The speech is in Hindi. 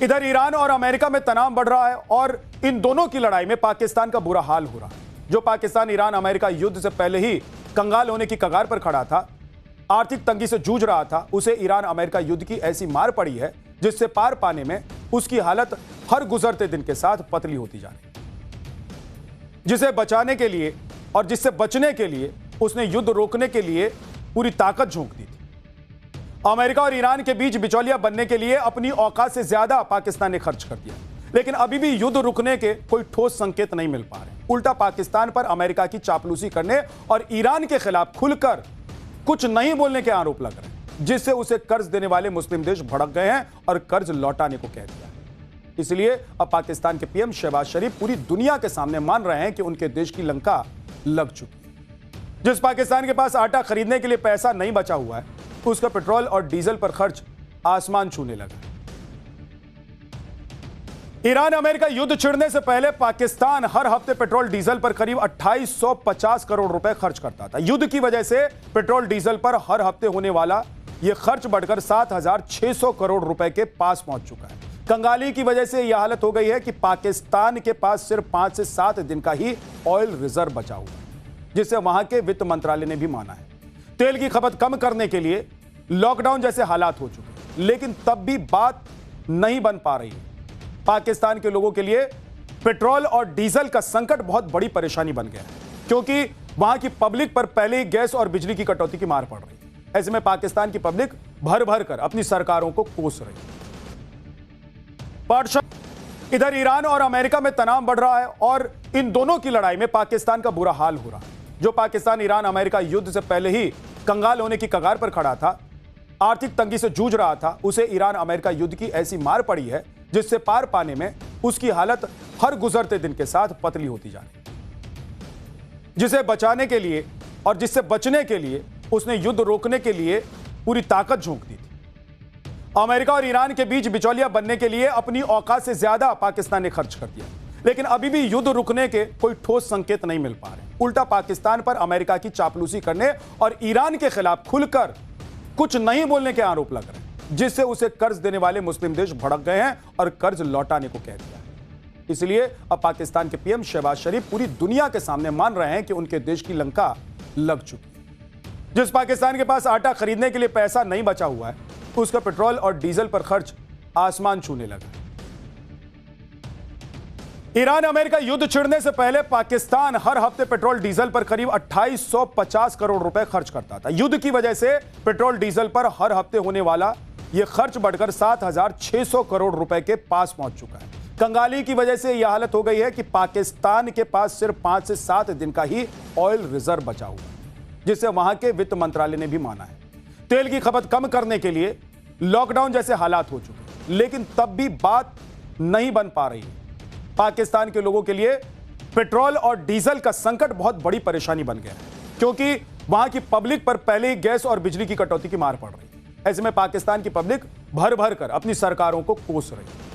इधर ईरान और अमेरिका में तनाव बढ़ रहा है और इन दोनों की लड़ाई में पाकिस्तान का बुरा हाल हो रहा है। जो पाकिस्तान ईरान अमेरिका युद्ध से पहले ही कंगाल होने की कगार पर खड़ा था, आर्थिक तंगी से जूझ रहा था, उसे ईरान अमेरिका युद्ध की ऐसी मार पड़ी है जिससे पार पाने में उसकी हालत हर गुजरते दिन के साथ पतली होती जा रही है। जिसे बचाने के लिए और जिससे बचने के लिए उसने युद्ध रोकने के लिए पूरी ताकत झोंक दी थी। अमेरिका और ईरान के बीच बिचौलिया बनने के लिए अपनी औकात से ज्यादा पाकिस्तान ने खर्च कर दिया, लेकिन अभी भी युद्ध रुकने के कोई ठोस संकेत नहीं मिल पा रहे। उल्टा पाकिस्तान पर अमेरिका की चापलूसी करने और ईरान के खिलाफ खुलकर कुछ नहीं बोलने के आरोप लग रहे हैं, जिससे उसे कर्ज देने वाले मुस्लिम देश भड़क गए हैं और कर्ज लौटाने को कह दिया। इसलिए अब पाकिस्तान के पीएम शहबाज शरीफ पूरी दुनिया के सामने मान रहे हैं कि उनके देश की लंका लग चुकी है। जिस पाकिस्तान के पास आटा खरीदने के लिए पैसा नहीं बचा हुआ है, उसका पेट्रोल और डीजल पर खर्च आसमान छूने लगा। ईरान अमेरिका युद्ध छिड़ने से पहले पाकिस्तान हर हफ्ते पेट्रोल डीजल पर करीब 2850 करोड़ रुपए खर्च करता था। युद्ध की वजह से पेट्रोल डीजल पर हर हफ्ते होने वाला यह खर्च बढ़कर 7600 करोड़ रुपए के पास पहुंच चुका है। कंगाली की वजह से यह हालत हो गई है कि पाकिस्तान के पास सिर्फ 5 से 7 दिन का ही ऑयल रिजर्व बचा हुआ है, जिसे वहां के वित्त मंत्रालय ने भी माना है। तेल की खपत कम करने के लिए लॉकडाउन जैसे हालात हो चुके, लेकिन तब भी बात नहीं बन पा रही है। पाकिस्तान के लोगों के लिए पेट्रोल और डीजल का संकट बहुत बड़ी परेशानी बन गया है, क्योंकि वहां की पब्लिक पर पहले ही गैस और बिजली की कटौती की मार पड़ रही है। ऐसे में पाकिस्तान की पब्लिक भर भर कर अपनी सरकारों को कोस रही है। इधर ईरान और अमेरिका में तनाव बढ़ रहा है और इन दोनों की लड़ाई में पाकिस्तान का बुरा हाल हो रहा है। जो पाकिस्तान ईरान अमेरिका युद्ध से पहले ही कंगाल होने की कगार पर खड़ा था, आर्थिक तंगी से जूझ रहा था, उसे ईरान अमेरिका युद्ध की ऐसी मार पड़ी है जिससे पार पाने में उसकी हालत हर गुजरते दिन के साथ पतली होती जा रही है। जिसे बचाने के लिए और जिससे बचने के लिए उसने युद्ध रोकने के लिए पूरी ताकत झोंक दी थी। अमेरिका और ईरान के बीच बिचौलिया बनने के लिए अपनी औकात से ज्यादा पाकिस्तान ने खर्च कर दिया, लेकिन अभी भी युद्ध रुकने के कोई ठोस संकेत नहीं मिल पा रहे। उल्टा पाकिस्तान पर अमेरिका की चापलूसी करने और ईरान के खिलाफ खुलकर कुछ नहीं बोलने के आरोप लग रहे हैं, जिससे उसे कर्ज देने वाले मुस्लिम देश भड़क गए हैं और कर्ज लौटाने को कह दिया। इसलिए अब पाकिस्तान के पीएम शहबाज शरीफ पूरी दुनिया के सामने मान रहे हैं कि उनके देश की लंका लग चुकी है। जिस पाकिस्तान के पास आटा खरीदने के लिए पैसा नहीं बचा हुआ है, उसका पेट्रोल और डीजल पर खर्च आसमान छूने लगा। ईरान अमेरिका युद्ध छिड़ने से पहले पाकिस्तान हर हफ्ते पेट्रोल डीजल पर करीब 2850 करोड़ रुपए खर्च करता था। युद्ध की वजह से पेट्रोल डीजल पर हर हफ्ते होने वाला यह खर्च बढ़कर 7600 करोड़ रुपए के पास पहुंच चुका है। कंगाली की वजह से यह हालत हो गई है कि पाकिस्तान के पास सिर्फ 5 से 7 दिन का ही ऑयल रिजर्व बचा हुआ है, जिसे वहां के वित्त मंत्रालय ने भी माना है। तेल की खपत कम करने के लिए लॉकडाउन जैसे हालात हो चुके, लेकिन तब भी बात नहीं बन पा रही है। पाकिस्तान के लोगों के लिए पेट्रोल और डीजल का संकट बहुत बड़ी परेशानी बन गया है, क्योंकि वहां की पब्लिक पर पहले ही गैस और बिजली की कटौती की मार पड़ रही है। ऐसे में पाकिस्तान की पब्लिक भर भर कर अपनी सरकारों को कोस रही है।